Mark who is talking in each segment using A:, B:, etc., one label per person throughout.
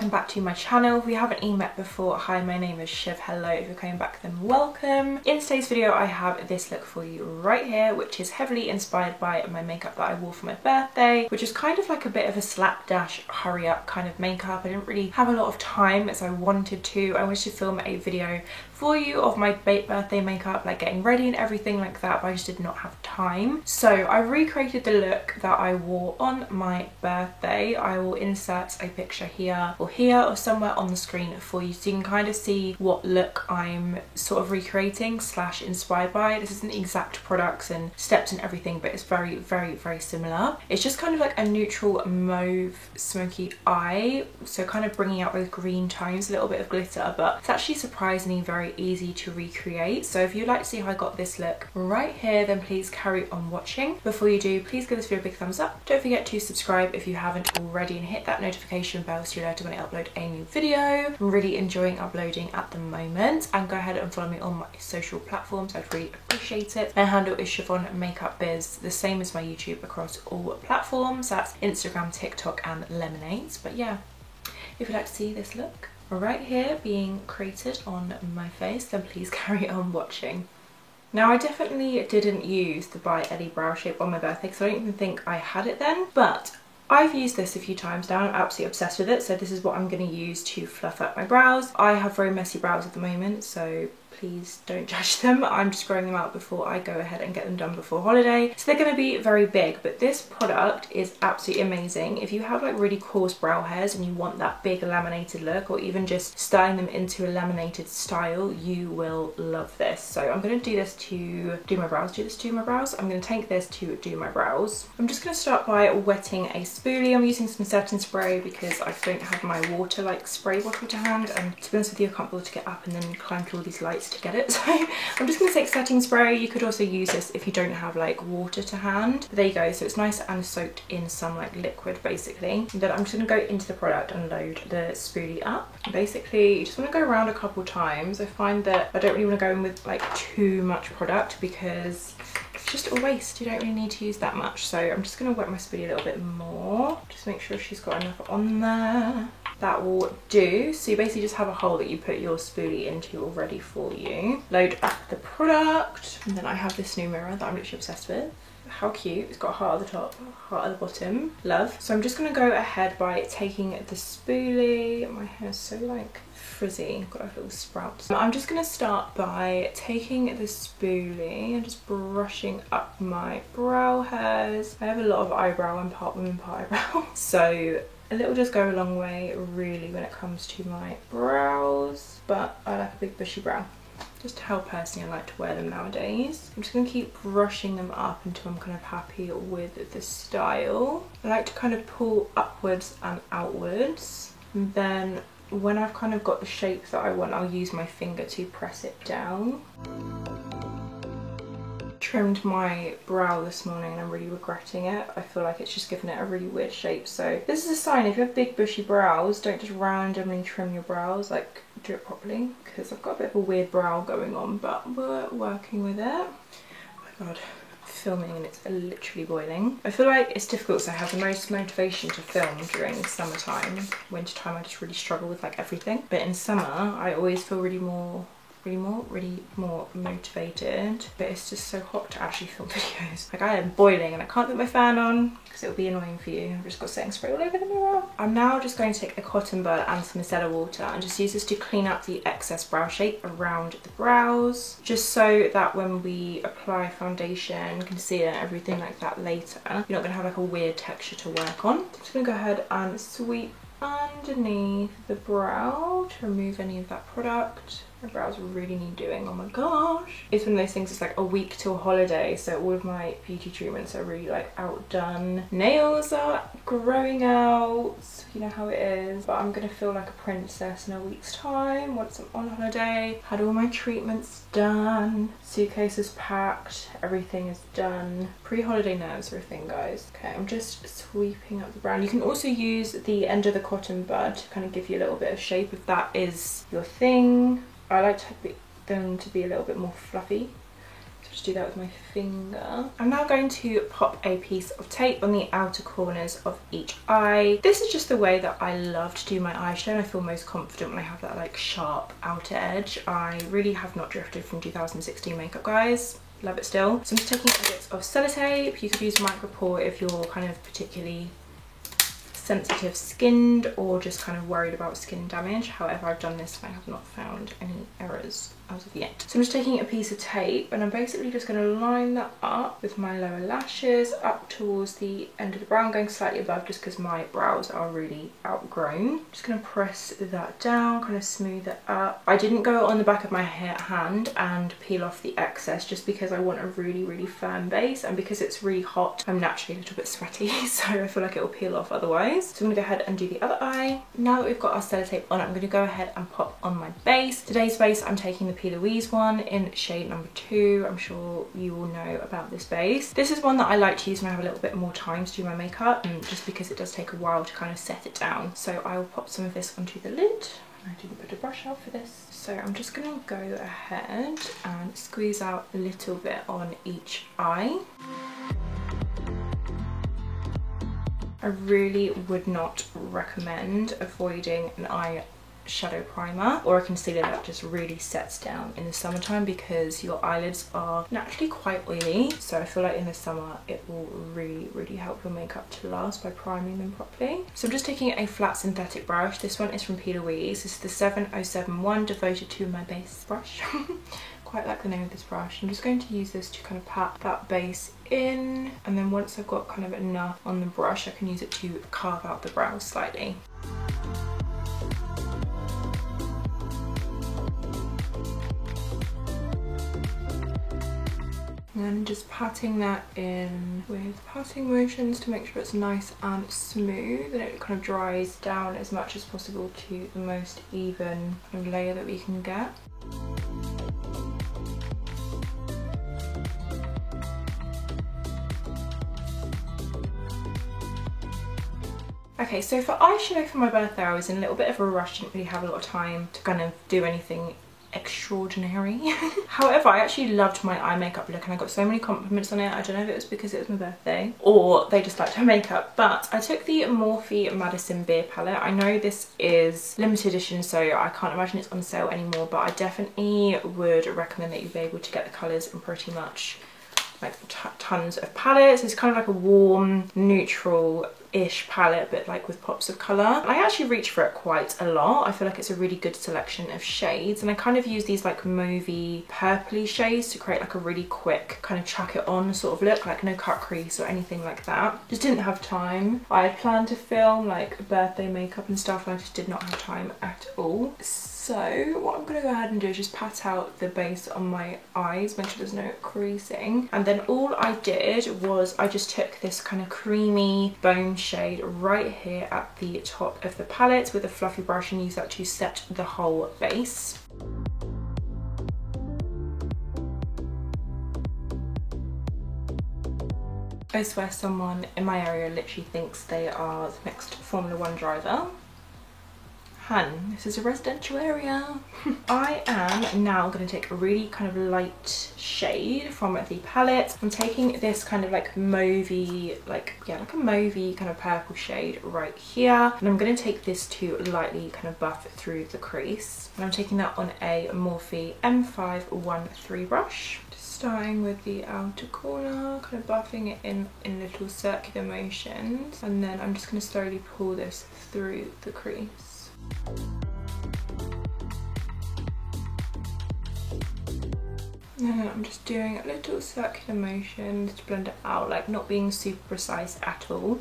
A: welcome back to my channel. If we haven't met before, hi, my name is Shiv. Hello, if you're coming back then welcome. In today's video I have this look for you right here, which is heavily inspired by my makeup that I wore for my birthday, which is kind of like a bit of a slapdash hurry up kind of makeup. I didn't really have a lot of time as I wanted to. I wanted to film a video for you of my birthday makeup, like getting ready and everything like that, but I just did not have time. So I recreated the look that I wore on my birthday. I will insert a picture here or somewhere on the screen for you so you can kind of see what look I'm sort of recreating slash inspired by. This isn't exact products and steps and everything, but it's very, very, very similar. It's just kind of like a neutral mauve smoky eye, so kind of bringing out those green tones, a little bit of glitter, but it's actually surprisingly very easy to recreate. So if you'd like to see how I got this look right here, then please carry on watching. Before you do, please give this video a big thumbs up. Don't forget to subscribe if you haven't already and hit that notification bell so you're alerted when I upload a new video. I'm really enjoying uploading at the moment, and go ahead and follow me on my social platforms. I'd really appreciate it. My handle is Siobhan Makeup Biz, the same as my YouTube across all platforms. That's Instagram, TikTok and Lemonades. But yeah, if you'd like to see this look right here being created on my face, then please carry on watching. Now, I definitely didn't use the By Ellie Brow Shape on my birthday because I don't even think I had it then, but I've used this a few times now. I'm absolutely obsessed with it, so this is what I'm going to use to fluff up my brows. I have very messy brows at the moment, so please don't judge them. I'm just growing them out before I go ahead and get them done before holiday. So they're going to be very big, but this product is absolutely amazing. If you have like really coarse brow hairs and you want that big laminated look, or even just styling them into a laminated style, you will love this. So I'm going to do this to do my brows. I'm going to take this to do my brows. I'm just going to start by wetting a spoolie. I'm using some setting spray because I don't have my water like spray bottle to hand, and to be honest with you, I can't bother to get up and then climb through all these lights to get it. So I'm just going to take setting spray. You could also use this if you don't have like water to hand. But there you go. So it's nice and soaked in some like liquid basically. And then I'm just going to go into the product and load the spoolie up. And basically you just want to go around a couple times. I find that I don't really want to go in with like too much product because it's just a waste. You don't really need to use that much. So I'm just going to wet my spoolie a little bit more. Just make sure she's got enough on there. That will do. So you basically just have a hole that you put your spoolie into all ready for you. Load up the product. And then I have this new mirror that I'm literally obsessed with. How cute. It's got a heart at the top, heart at the bottom. Love. So I'm just going to go ahead by taking the spoolie. My hair's so like frizzy, got like little sprouts. I'm just going to start by taking the spoolie and just brushing up my brow hairs. I have a lot of eyebrow. I'm part woman, part eyebrow. So a little does go a long way really when it comes to my brows, but I like a big bushy brow. Just how personally I like to wear them nowadays. I'm just going to keep brushing them up until I'm kind of happy with the style. I like to kind of pull upwards and outwards, and then when I've kind of got the shape that I want, I'll use my finger to press it down. Trimmed my brow this morning and I'm really regretting it. I feel like it's just given it a really weird shape. So this is a sign, if you have big bushy brows, don't just randomly trim your brows, like do it properly, because I've got a bit of a weird brow going on, but we're working with it. Oh my god, filming and it's literally boiling. I feel like it's difficult because I have the most motivation to film during summertime. Wintertime I just really struggle with like everything, but in summer I always feel really more motivated. But it's just so hot to actually film videos. Like I am boiling and I can't put my fan on because it'll be annoying for you. I've just got setting spray all over the mirror. I'm now just going to take a cotton bud and some micellar water and just use this to clean up the excess brow shape around the brows, just so that when we apply foundation, concealer and everything like that later, you're not going to have like a weird texture to work on. I'm just going to go ahead and sweep underneath the brow to remove any of that product. My brows really need doing, oh my gosh. It's one of those things, it's like a week till holiday, so all of my beauty treatments are really like outdone. Nails are growing out, you know how it is. But I'm gonna feel like a princess in a week's time once I'm on holiday. Had all my treatments done, suitcase is packed, everything is done. Pre-holiday nerves are a thing, guys. Okay, I'm just sweeping up the brown. You can also use the end of the cotton bud to kind of give you a little bit of shape if that is your thing. I like them to be a little bit more fluffy, So just do that with my finger. I'm now going to pop a piece of tape on the outer corners of each eye. This is just the way that I love to do my eyeshadow, and I feel most confident when I have that like sharp outer edge. I really have not drifted from 2016 makeup, guys. Love it still. So I'm just taking a bit of sellotape. You could use Micropore if you're kind of particularly sensitive skinned or just kind of worried about skin damage. However, I've done this and I have not found any errors as of yet. So I'm just taking a piece of tape and I'm basically just going to line that up with my lower lashes up towards the end of the brow. I'm going slightly above just because my brows are really outgrown. Just going to press that down, kind of smooth it up. I didn't go on the back of my hand and peel off the excess just because I want a really firm base, and because it's really hot I'm naturally a little bit sweaty, so I feel like it will peel off otherwise. So I'm going to go ahead and do the other eye. Now that we've got our sellotape on, I'm going to go ahead and pop on my base. Today's base, I'm taking the P. Louise one in shade number 2. I'm sure you all know about this base. This is one that I like to use when I have a little bit more time to do my makeup, just because it does take a while to kind of set it down. So I will pop some of this onto the lid. I didn't put a brush out for this. So I'm just going to go ahead and squeeze out a little bit on each eye. I really would not recommend avoiding an eyeshadow primer or a concealer that just really sets down in the summertime, because your eyelids are naturally quite oily. So I feel like in the summer it will really help your makeup to last by priming them properly. So I'm just taking a flat synthetic brush. This one is from P. Louise. This is the 7071, devoted to my base brush. Quite like the name of this brush. I'm just going to use this to kind of pat that base in, and then once I've got kind of enough on the brush I can use it to carve out the brows slightly. And then just patting that in with patting motions to make sure it's nice and smooth, and it kind of dries down as much as possible to the most even kind of layer that we can get. Okay, so for eyeshadow for my birthday I was in a little bit of a rush, didn't really have a lot of time to kind of do anything extraordinary. However, I actually loved my eye makeup look and I got so many compliments on it. I don't know if it was because it was my birthday or they just liked her makeup, but I took the Morphe Madison Beer palette. I know this is limited edition, so I can't imagine it's on sale anymore, but I definitely would recommend that you be able to get the colours in pretty much like tons of palettes. It's kind of like a warm, neutral-ish palette, but like with pops of colour. I actually reach for it quite a lot. I feel like it's a really good selection of shades, and I kind of use these like mauvey purpley shades to create like a really quick kind of chuck it on sort of look, like no cut crease or anything like that. Just didn't have time. I had planned to film like birthday makeup and stuff and I just did not have time at all. So what I'm going to go ahead and do is just pat out the base on my eyes, make sure there's no creasing. And then all I did was I just took this kind of creamy bone shade right here at the top of the palette with a fluffy brush and use that to set the whole base. I swear someone in my area literally thinks they are the next Formula 1 driver. Hun, this is a residential area. I am now going to take a really kind of light shade from the palette. I'm taking this kind of like mauvey, like a mauvey kind of purple shade right here. And I'm going to take this to lightly kind of buff through the crease. And I'm taking that on a Morphe M513 brush. Starting with the outer corner, kind of buffing it in little circular motions. And then I'm just going to slowly pull this through the crease. And I'm just doing little circular motions to blend it out, like not being super precise at all.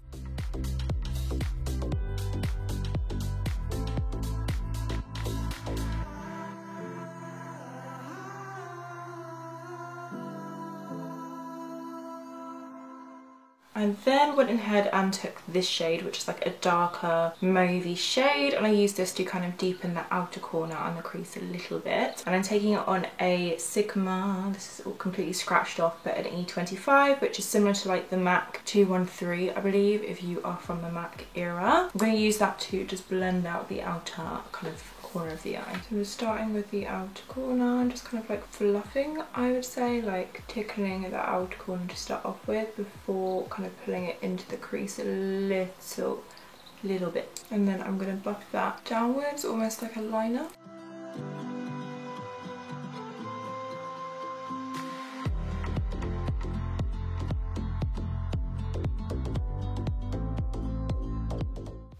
A: I then went ahead and took this shade, which is like a darker mauvey shade, and I used this to kind of deepen the outer corner and the crease a little bit. And I'm taking it on a Sigma, this is all completely scratched off, but an E25, which is similar to like the MAC 213, I believe, if you are from the MAC era. I'm going to use that to just blend out the outer kind of corner of the eye. So I'm just starting with the outer corner and just kind of like fluffing, I would say, like tickling the outer corner to start off with before kind of pulling it into the crease a little bit. And then I'm going to buff that downwards, almost like a liner.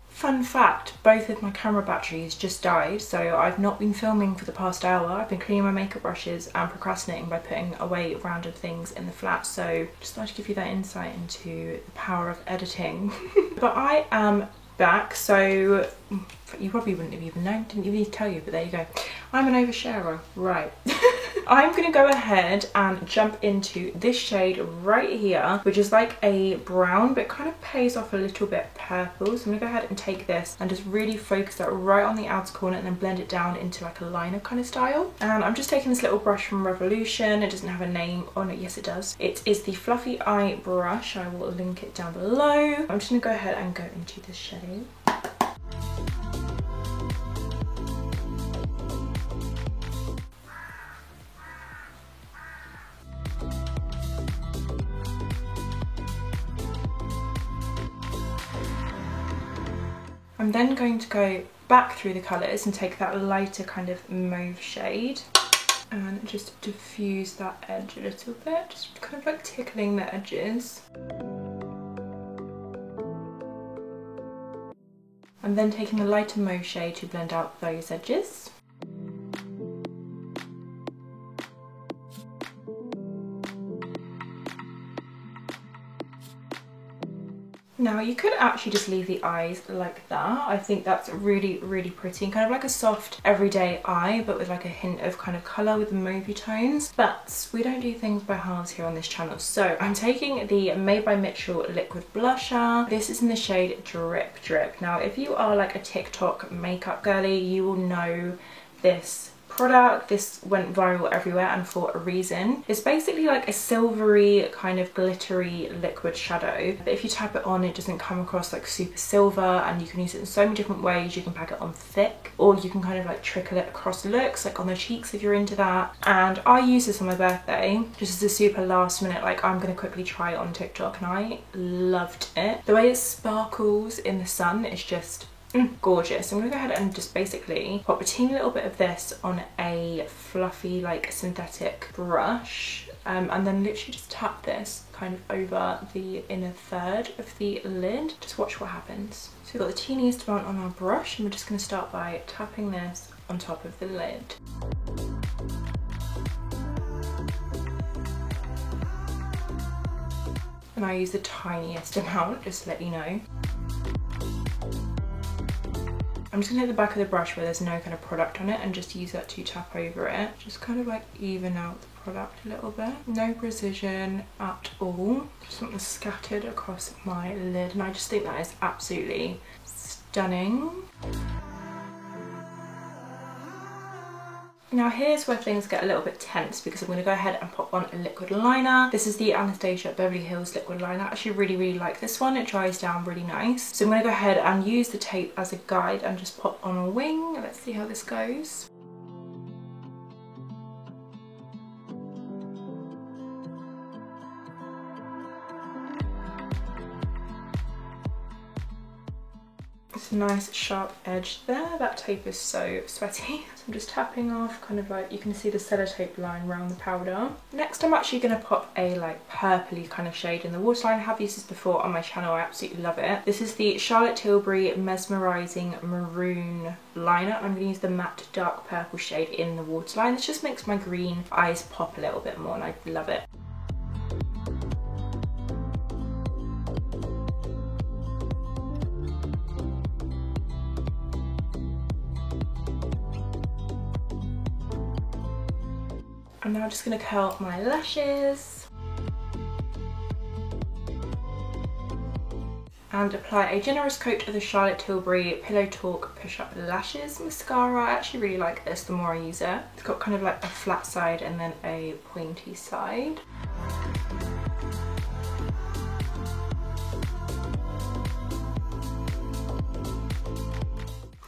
A: Fun fact, both of my camera batteries just died, so I've not been filming for the past hour. I've been cleaning my makeup brushes and procrastinating by putting away random things in the flat, so just thought I'd give you that insight into the power of editing. But I am back, so you probably wouldn't have even known, didn't even need to tell you, but there you go. I'm an oversharer, right. I'm gonna go ahead and jump into this shade right here, which is like a brown, but kind of pays off a little bit purple. So I'm gonna go ahead and take this and just really focus that right on the outer corner and then blend it down into like a liner kind of style. And I'm just taking this little brush from Revolution. It doesn't have a name. Oh no, yes it does. It is the Fluffy Eye brush. I will link it down below. I'm just gonna go ahead and go into this shade. I'm then going to go back through the colours and take that lighter kind of mauve shade and just diffuse that edge a little bit, just kind of like tickling the edges. I'm then taking the lighter mauve shade to blend out those edges. Now you could actually just leave the eyes like that. I think that's really, really pretty and kind of like a soft everyday eye, but with like a hint of kind of colour with the mauvey tones. But we don't do things by halves here on this channel. So I'm taking the Made by Mitchell liquid blusher. This is in the shade Drip Drip. Now if you are like a TikTok makeup girly, you will know this product. This went viral everywhere and for a reason. It's basically like a silvery kind of glittery liquid shadow, but if you tap it on it doesn't come across like super silver, and you can use it in so many different ways. You can pack it on thick, or you can kind of like trickle it across looks, like on the cheeks if you're into that. And I used this on my birthday just as a super last minute, like I'm gonna quickly try it on TikTok, and I loved it. The way it sparkles in the sun is just gorgeous. I'm gonna go ahead and just basically pop a teeny little bit of this on a fluffy like synthetic brush, and then literally just tap this kind of over the inner third of the lid. Just watch what happens. So we've got the teeniest amount on our brush, and we're just going to start by tapping this on top of the lid. And I use the tiniest amount, just to let you know. I'm just going to hit the back of the brush where there's no kind of product on it and just use that to tap over it. Just kind of like even out the product a little bit. No precision at all. Just something scattered across my lid, and I just think that is absolutely stunning. Now here's where things get a little bit tense, because I'm going to go ahead and pop on a liquid liner. This is the Anastasia Beverly Hills liquid liner. I actually really like this one. It dries down really nice. So I'm going to go ahead and use the tape as a guide and just pop on a wing. Let's see how this goes. It's a nice sharp edge there. That tape is so sweaty. So I'm just tapping off, kind of like, you can see the sellotape line around the powder. Next I'm actually going to pop a like purpley kind of shade in the waterline. I have used this before on my channel. I absolutely love it. This is the Charlotte Tilbury Mesmerizing Maroon liner. I'm going to use the matte dark purple shade in the waterline. This just makes my green eyes pop a little bit more, and I love it. I'm now just going to curl my lashes and apply a generous coat of the Charlotte Tilbury Pillow Talk Push Up Lashes mascara. I actually really like this the more I use it. It's got kind of like a flat side and then a pointy side.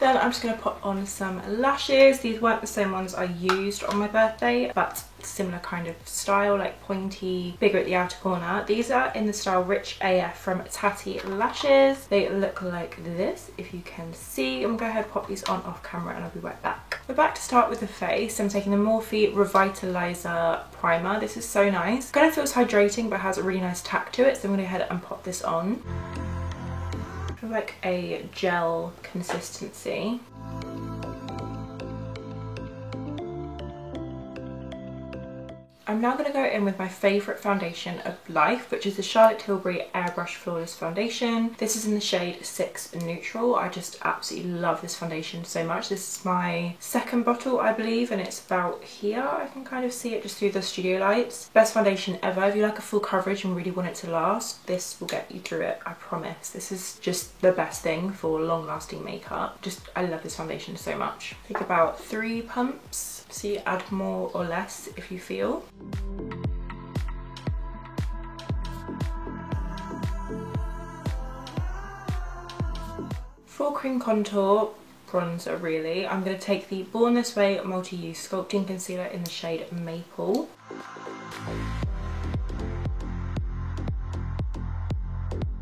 A: Then I'm just going to pop on some lashes. These weren't the same ones I used on my birthday, but similar kind of style, like pointy, bigger at the outer corner. These are in the style Rich AF from Tatti Lashes. They look like this, if you can see. I'm going to go ahead and pop these on off camera and I'll be right back. We're back to start with the face. I'm taking the Morphe Revitalizer Primer. This is so nice. It kind of feels hydrating but has a really nice tack to it, so I'm going to go ahead and pop this on. Like a gel consistency. I'm now going to go in with my favourite foundation of life, which is the Charlotte Tilbury Airbrush Flawless Foundation. This is in the shade 6 Neutral. I just absolutely love this foundation so much. This is my second bottle, I believe, and it's about here. I can kind of see it just through the studio lights. Best foundation ever. If you like a full coverage and really want it to last, this will get you through it, I promise. This is just the best thing for long-lasting makeup. I love this foundation so much. Take about 3 pumps. So you add more or less if you feel. For cream contour, bronzer really, I'm going to take the Born This Way Multi-Use Sculpting Concealer in the shade Maple.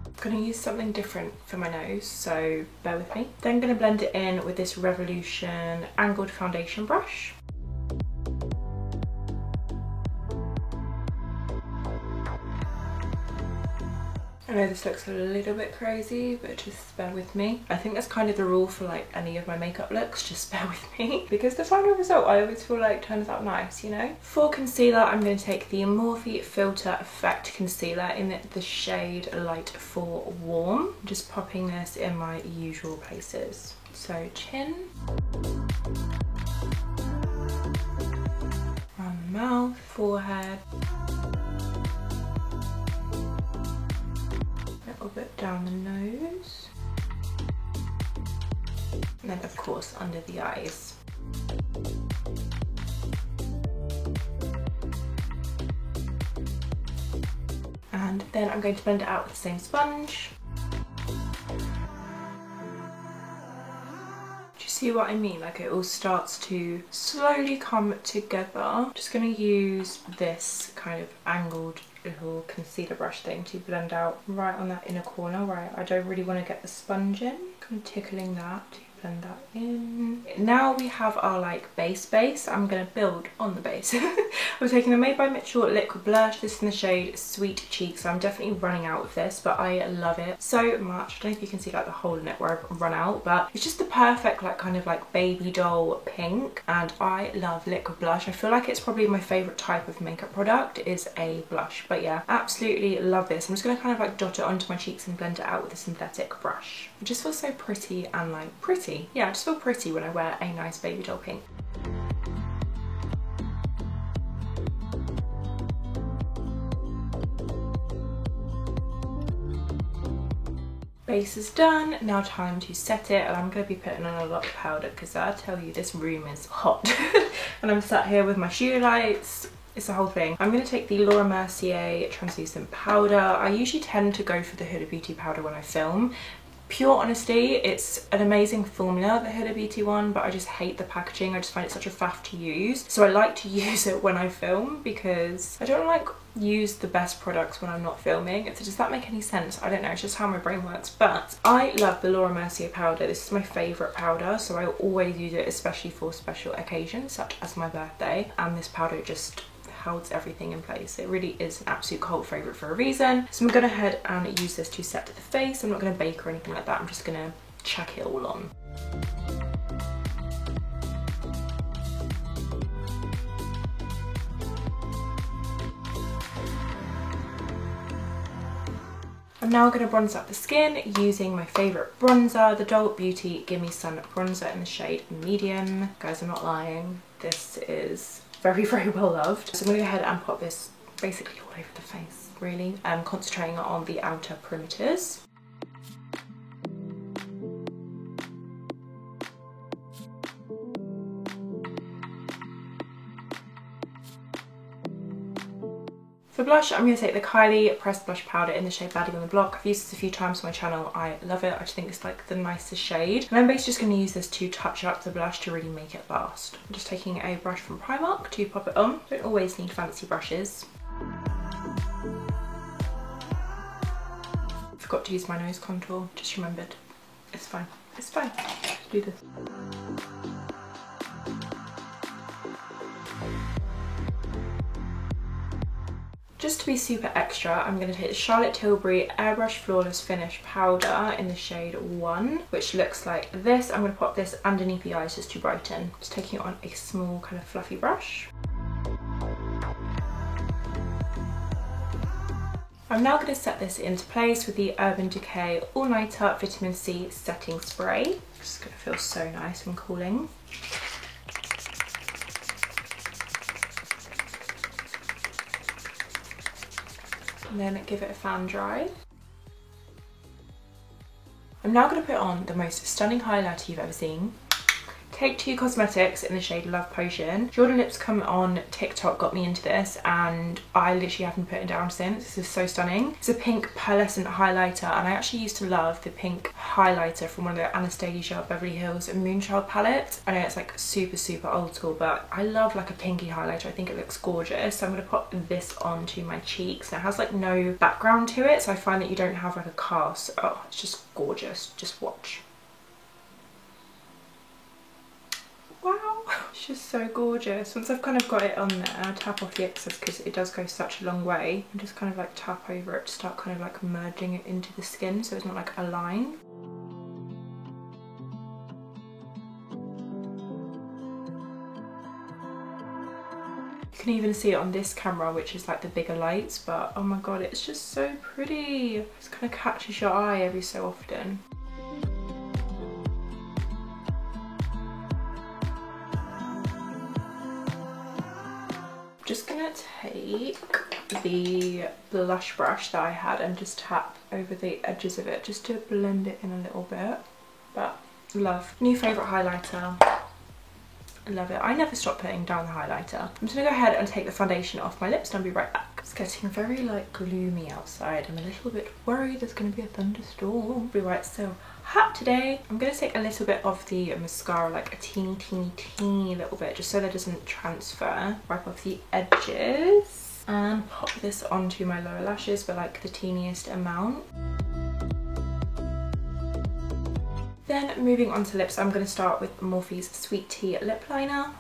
A: I'm going to use something different for my nose, so bear with me. Then I'm going to blend it in with this Revolution Angled Foundation brush. I know this looks a little bit crazy, but just bear with me. I think that's kind of the rule for like any of my makeup looks, just bear with me. Because the final result I always feel like turns out nice, you know? For concealer, I'm going to take the Morphe Filter Effect Concealer in the shade Light for Warm. Just popping this in my usual places. So chin. Around the mouth, forehead. Bit down the nose, and then of course under the eyes. And then I'm going to blend it out with the same sponge. Do you see what I mean? Like it all starts to slowly come together. Just going to use this kind of angled little concealer brush thing to blend out right on that inner corner where I don't really want to get the sponge in. Kind of tickling that to blend that in. Now we have our like base. I'm going to build on the base. I'm taking the Made by Mitchell liquid blush. This is in the shade Sweet Cheeks. I'm definitely running out of this, but I love it so much. I don't know if you can see like the hole in it where I've run out, but it's just the perfect like kind of like baby doll pink, and I love liquid blush. I feel like it's probably my favourite type of makeup product is a blush, but yeah, absolutely love this. I'm just going to kind of like dot it onto my cheeks and blend it out with a synthetic brush. It just feels so pretty and like pretty. Yeah, I just feel pretty when I wear a nice baby doll pink. Base is done, now time to set it, and I'm going to be putting on a lot of powder because I tell you this room is hot. And I'm sat here with my studio lights. It's the whole thing. I'm going to take the Laura Mercier translucent powder. I usually tend to go for the Huda Beauty powder when I film. Pure honesty, it's an amazing formula, the Huda Beauty one, but I just hate the packaging. I just find it such a faff to use. So I like to use it when I film because I don't like use the best products when I'm not filming. Does that make any sense? I don't know, it's just how my brain works. But I love the Laura Mercier powder. This is my favourite powder, so I always use it, especially for special occasions such as my birthday. And this powder just holds everything in place. It really is an absolute cult favourite for a reason. So I'm going to go ahead and use this to set the face. I'm not going to bake or anything like that. I'm just going to chuck it all on. I'm now going to bronze up the skin using my favourite bronzer, the Doll Beauty Gimme Sun bronzer in the shade Medium. Guys, I'm not lying. This is very, very well loved. So I'm going to go ahead and pop this basically all over the face, really. Concentrating on the outer perimeters. For blush, I'm going to take the Kylie Pressed Blush Powder in the shade Baddie on the Block. I've used this a few times on my channel. I love it. I just think it's like the nicest shade. And I'm basically just going to use this to touch up the blush to really make it last. I'm just taking a brush from Primark to pop it on. Don't always need fancy brushes. Forgot to use my nose contour. Just remembered. It's fine. It's fine. Just do this. Just to be super extra, I'm going to take the Charlotte Tilbury Airbrush Flawless Finish Powder in the shade 1, which looks like this. I'm going to pop this underneath the eyes just to brighten. Just taking it on a small kind of fluffy brush. I'm now going to set this into place with the Urban Decay All Nighter Vitamin C Setting Spray. It's going to feel so nice and cooling. And then give it a fan dry. I'm now going to put on the most stunning highlighter you've ever seen. Take Two Cosmetics in the shade Love Potion. Jordan Lipscomb on TikTok got me into this and I literally haven't put it down since. This is so stunning. It's a pink pearlescent highlighter and I actually used to love the pink highlighter from one of the Anastasia Beverly Hills Moonchild palettes. I know it's like super old school, but I love like a pinky highlighter. I think it looks gorgeous. So I'm going to pop this onto my cheeks. And it has like no background to it, so I find that you don't have like a cast. Oh, it's just gorgeous. Just watch. Wow, it's just so gorgeous. Once I've kind of got it on there, I tap off the excess because it does go such a long way, and just kind of like tap over it to start kind of like merging it into the skin so it's not like a line. You can even see it on this camera, which is like the bigger lights, but oh my god, it's just so pretty. It just kind of catches your eye every so often. Just gonna take the blush brush that I had and just tap over the edges of it just to blend it in a little bit. But love. New favourite highlighter. Love it. I never stop putting down the highlighter. I'm just gonna go ahead and take the foundation off my lips and I'll be right back. It's getting very like gloomy outside. I'm a little bit worried there's gonna be a thunderstorm. It'll be why it's so hot today. I'm gonna take a little bit of the mascara, like a teeny little bit, just so that it doesn't transfer. Wipe off the edges and pop this onto my lower lashes for like the teeniest amount. Then moving on to lips, I'm going to start with Morphe's Sweet Tea Lip Liner.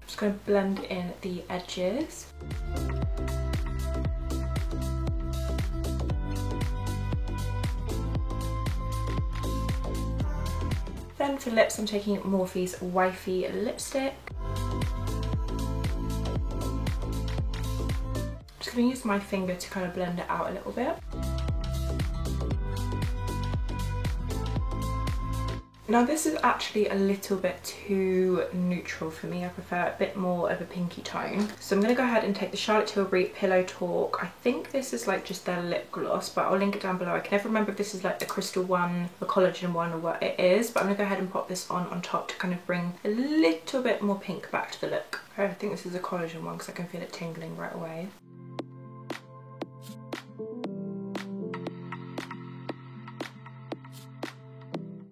A: Just going to blend in the edges. Then for lips, I'm taking Morphe's Wifey Lipstick. I'm going to use my finger to kind of blend it out a little bit. Now this is actually a little bit too neutral for me. I prefer a bit more of a pinky tone. So I'm going to go ahead and take the Charlotte Tilbury Pillow Talk. I think this is like just their lip gloss, but I'll link it down below. I can never remember if this is like the crystal one, the collagen one, or what it is. But I'm going to go ahead and pop this on top to kind of bring a little bit more pink back to the look. I think this is a collagen one because I can feel it tingling right away.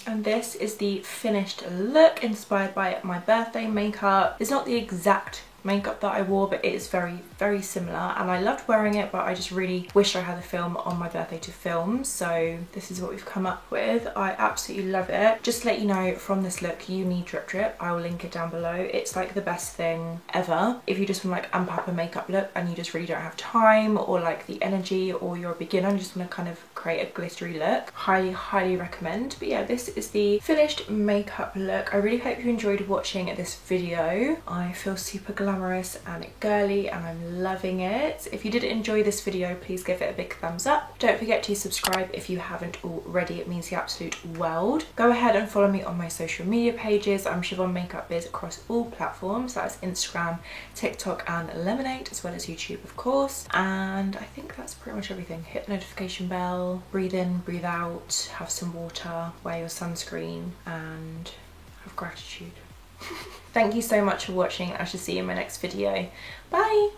A: And this is the finished look inspired by my birthday makeup. It's not the exact makeup that I wore, but it is very similar, and I loved wearing it, but I just really wish I had the film on my birthday to film. So this is what we've come up with. I absolutely love it. Just to let you know, from this look you need Drip Drip. I will link it down below. It's like the best thing ever if you just want like amp up a makeup look and you just really don't have time or like the energy, or you're a beginner and you just want to kind of create a glittery look. Highly recommend. But yeah, this is the finished makeup look. I really hope you enjoyed watching this video. I feel super glamorous and girly and I'm loving it. If you did enjoy this video, please give it a big thumbs up. Don't forget to subscribe if you haven't already. It means the absolute world. Go ahead and follow me on my social media pages. I'm Siobhan Makeup Biz across all platforms. That's Instagram, TikTok and Lemonade, as well as YouTube of course. And I think that's pretty much everything. Hit the notification bell, breathe in, breathe out, have some water, wear your sunscreen and have gratitude. Thank you so much for watching. I shall see you in my next video. Bye!